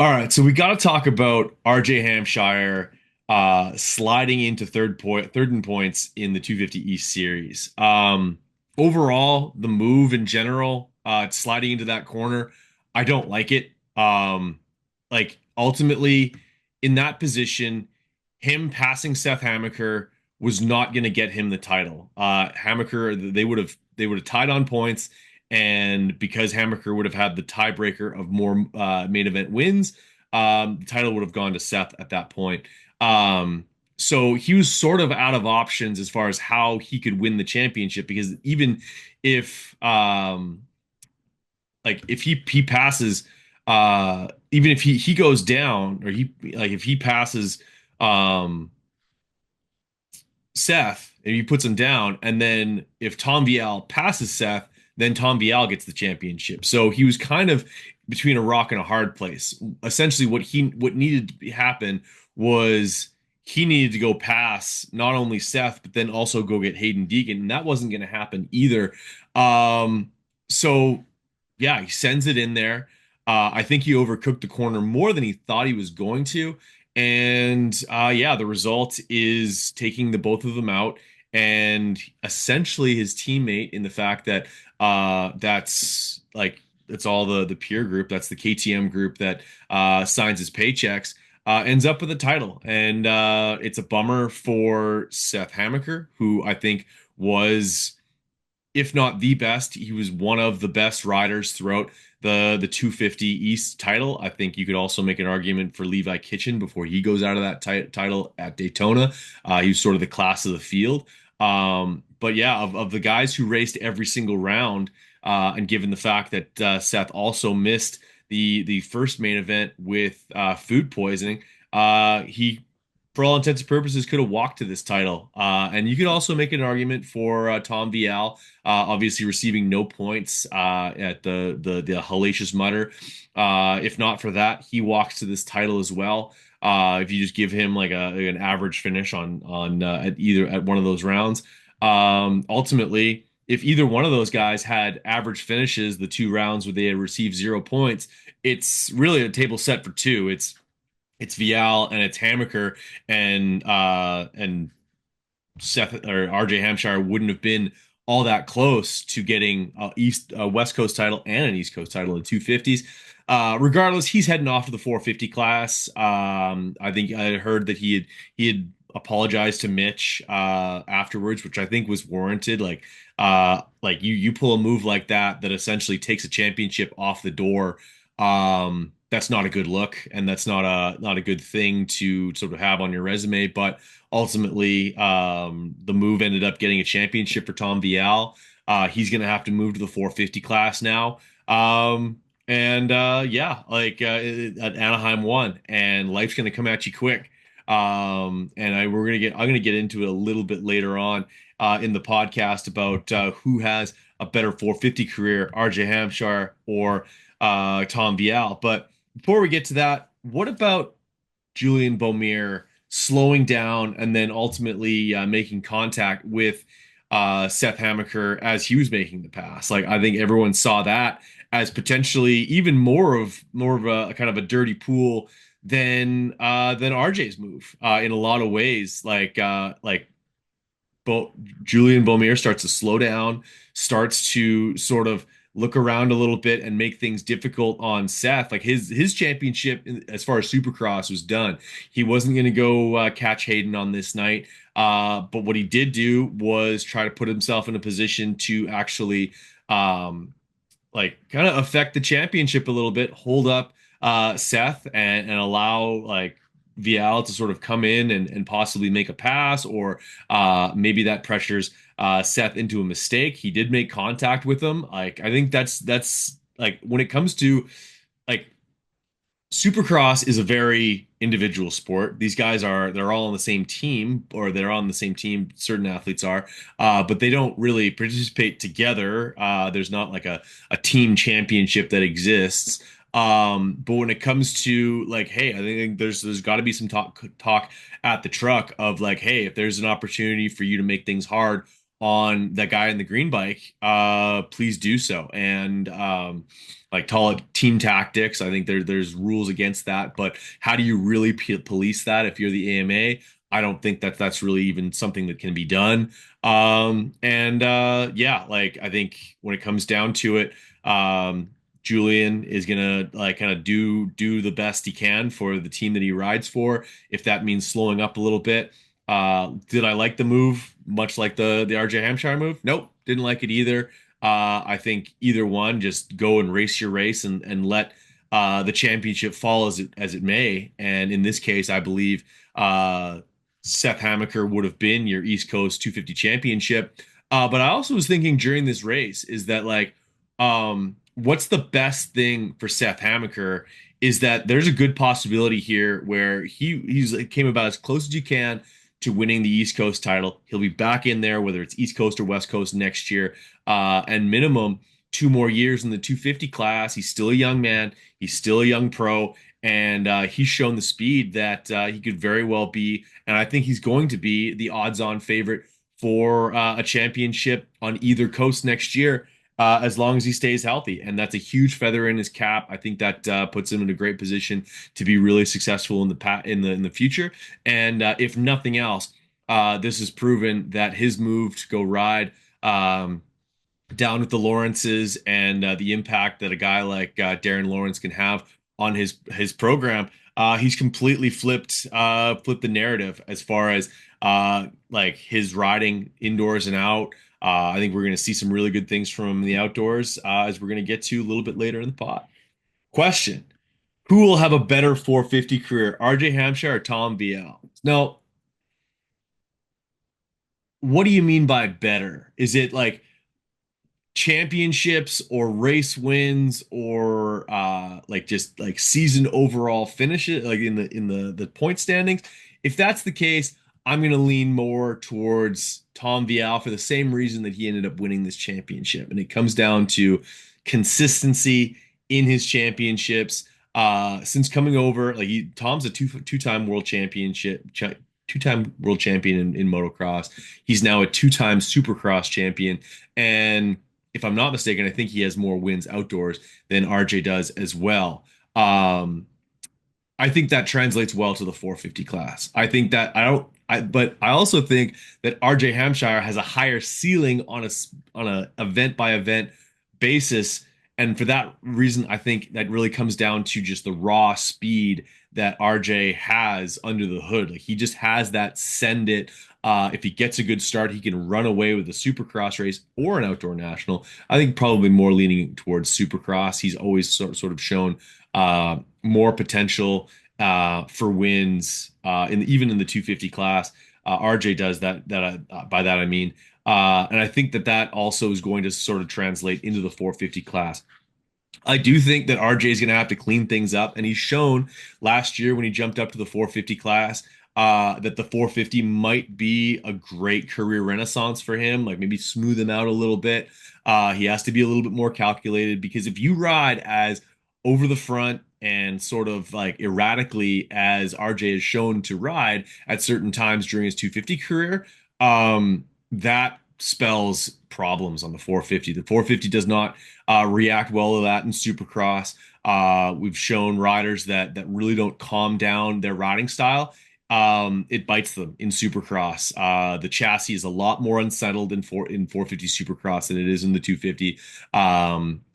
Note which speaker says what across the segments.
Speaker 1: All right, so we got to talk about RJ Hampshire sliding into third in points in the 250 East series. Overall, the move in general, sliding into that corner, I don't like it. Like ultimately, in that position, him passing Seth Hamaker was not going to get him the title. Hamaker, they would have tied on points, and because Hamaker would have had the tiebreaker of more main event wins, the title would have gone to Seth at that point. So he was sort of out of options as far as how he could win the championship because even if if he passes even if he goes down or he like if he passes um Seth and he puts him down, and then if Tom Vial passes Seth, then Tom Vial gets the championship. So he was kind of between a rock and a hard place. Essentially, what needed to happen was he needed to go pass not only Seth, but then also go get Hayden Deegan, and that wasn't going to happen either. So yeah, he sends it in there. I think he overcooked the corner more than he thought he was going to. And yeah, the result is taking the both of them out, and essentially his teammate in the fact that that's all the peer group, that's the KTM group that signs his paychecks, ends up with the title. And it's a bummer for Seth Hamaker, who I think was, if not the best, he was one of the best riders throughout the 250 East title. I think you could also make an argument for Levi Kitchen before he goes out of that title at Daytona. He was sort of the class of the field. But yeah, of the guys who raced every single round, and given the fact that Seth also missed the first main event with food poisoning, he for all intents and purposes, could have walked to this title. And you could also make an argument for Tom Vial, obviously receiving no points at the hellacious mutter. If not for that, he walks to this title as well. If you just give him an average finish on at one of those rounds, ultimately, if either one of those guys had average finishes, the two rounds where they had received 0 points, it's really a table set for two. It's Vial and it's Hamaker, and Seth or RJ Hampshire wouldn't have been all that close to getting West Coast title and an East Coast title in the 250s. Regardless, he's heading off to the 450 class. I think I heard that he had apologized to Mitch afterwards, which I think was warranted. Like you pull a move like that essentially takes a championship off the door. That's not a good look, and that's not a good thing to sort of have on your resume. But ultimately, the move ended up getting a championship for Tom Vial. He's going to have to move to the 450 class now. And yeah, at Anaheim won, and life's going to come at you quick. And I'm gonna get into it a little bit later on in the podcast about who has a better 450 career, RJ Hampshire or Tom Vial. But before we get to that, what about Julian Beaumier slowing down and then ultimately making contact with Seth Hamaker as he was making the pass? Like I think everyone saw that as potentially even more of a kind of a dirty pool than RJ's move in a lot of ways. Bo Julian Beaumier starts to slow down, starts to sort of look around a little bit and make things difficult on Seth. Like his championship as far as Supercross was done. He wasn't going to go catch Hayden on this night. But what he did do was try to put himself in a position to actually kind of affect the championship a little bit, hold up Seth and allow Vial to sort of come in and possibly make a pass, or maybe that pressures Seth into a mistake. He did make contact with him. Like I think that's like when it comes to like Supercross is a very individual sport. These guys they're all on the same team, or they're on the same team. Certain athletes are, but they don't really participate together. There's not like a team championship that exists. But when it comes to like, hey, I think there's got to be some talk at the truck of like, hey, if there's an opportunity for you to make things hard on that guy in the green bike, please do so. And like call it team tactics. I think there's rules against that, but how do you really police that if you're the AMA? I don't think that that's really even something that can be done. And yeah, like I think when it comes down to it, Julian is gonna like kind of do the best he can for the team that he rides for. If that means slowing up a little bit. Did I like the move? Much like the RJ Hampshire move? Nope, didn't like it either. I think either one, just go and race your race and let the championship fall as it may. And in this case, I believe Seth Hamaker would have been your East Coast 250 championship. But I also was thinking during this race is that like, what's the best thing for Seth Hamaker is that there's a good possibility here where he's like, came about as close as you can to winning the East Coast title. He'll be back in there, whether it's East Coast or West Coast next year, and minimum 2 more years in the 250 class. He's still a young man. He's still a young pro, and he's shown the speed that he could very well be. And I think he's going to be the odds-on favorite for a championship on either coast next year. As long as he stays healthy, and that's a huge feather in his cap. I think that puts him in a great position to be really successful in the future. And if nothing else, this has proven that his move to go ride down with the Lawrences and the impact that a guy like Darren Lawrence can have on his program. He's completely flipped the narrative as far as like his riding indoors and out. I think we're going to see some really good things from him in the outdoors as we're going to get to a little bit later in the pod. Question: who will have a better 450 career, RJ Hampshire or Tom VL? No, what do you mean by better? Is it like championships or race wins or like just like season overall finishes like in the point standings? If that's the case, I'm going to lean more towards Tom Vial for the same reason that he ended up winning this championship, and it comes down to consistency in his championships. Since coming over, like Tom's a two-time world championship two-time world champion in motocross. He's now a two-time supercross champion, and if I'm not mistaken, I think he has more wins outdoors than RJ does as well. I think that translates well to the 450 class. I think that I don't, but I also think that RJ Hampshire has a higher ceiling on a event by event basis, and for that reason, I think that really comes down to just the raw speed that RJ has under the hood. Like he just has that send it. If he gets a good start, he can run away with a supercross race or an outdoor national. I think probably more leaning towards supercross. He's always sort of shown more potential for wins even in the 250 class. RJ does that. By that I mean, and I think that also is going to sort of translate into the 450 class. I do think that RJ is going to have to clean things up, and he's shown last year when he jumped up to the 450 class that the 450 might be a great career renaissance for him. Like maybe smooth him out a little bit. He has to be a little bit more calculated because if you ride as over the front and sort of like erratically as RJ has shown to ride at certain times during his 250 career, that spells problems on the 450. The 450 does not react well to that in Supercross. We've shown riders that really don't calm down their riding style. It bites them in Supercross. The chassis is a lot more unsettled in 450 Supercross than it is in the 250.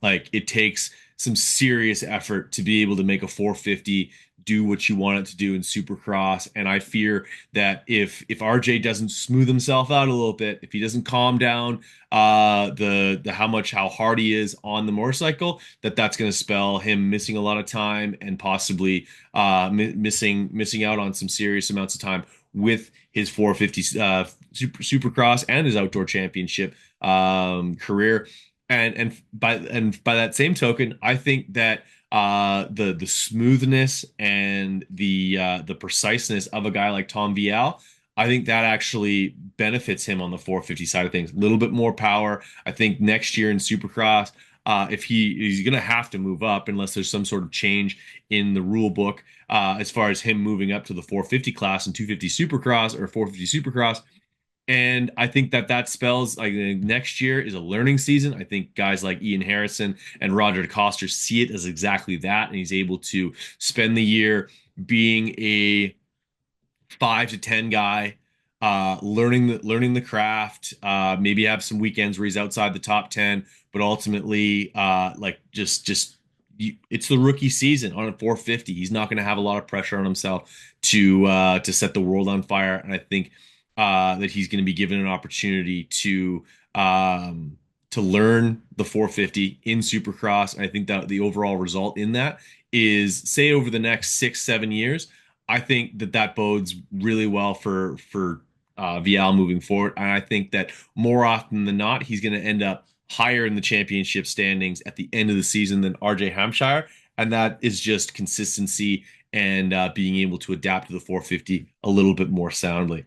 Speaker 1: Like it takes some serious effort to be able to make a 450 do what you want it to do in Supercross. And I fear that if RJ doesn't smooth himself out a little bit, if he doesn't calm down the how hard he is on the motorcycle, that's going to spell him missing a lot of time and possibly missing out on some serious amounts of time with his 450 Supercross and his outdoor championship career. And by that same token, I think that the smoothness and the preciseness of a guy like Tom Vial, I think that actually benefits him on the 450 side of things. A little bit more power. I think next year in Supercross, if he's going to have to move up unless there's some sort of change in the rule book as far as him moving up to the 450 class and 250 Supercross or 450 Supercross. And I think that that spells like next year is a learning season. I think guys like Ian Harrison and Roger DeCoster see it as exactly that, and he's able to spend the year being a 5 to 10 guy, learning the craft. Maybe have some weekends where he's outside the top 10, but ultimately, like just it's the rookie season on a 450. He's not going to have a lot of pressure on himself to set the world on fire, and I think that he's going to be given an opportunity um, to learn the 450 in Supercross. And I think that the overall result in that is, say, over the next 6 7 years. I think that that bodes really well for Vial moving forward, and I think that more often than not, he's going to end up higher in the championship standings at the end of the season than RJ Hampshire, and that is just consistency and being able to adapt to the 450 a little bit more soundly.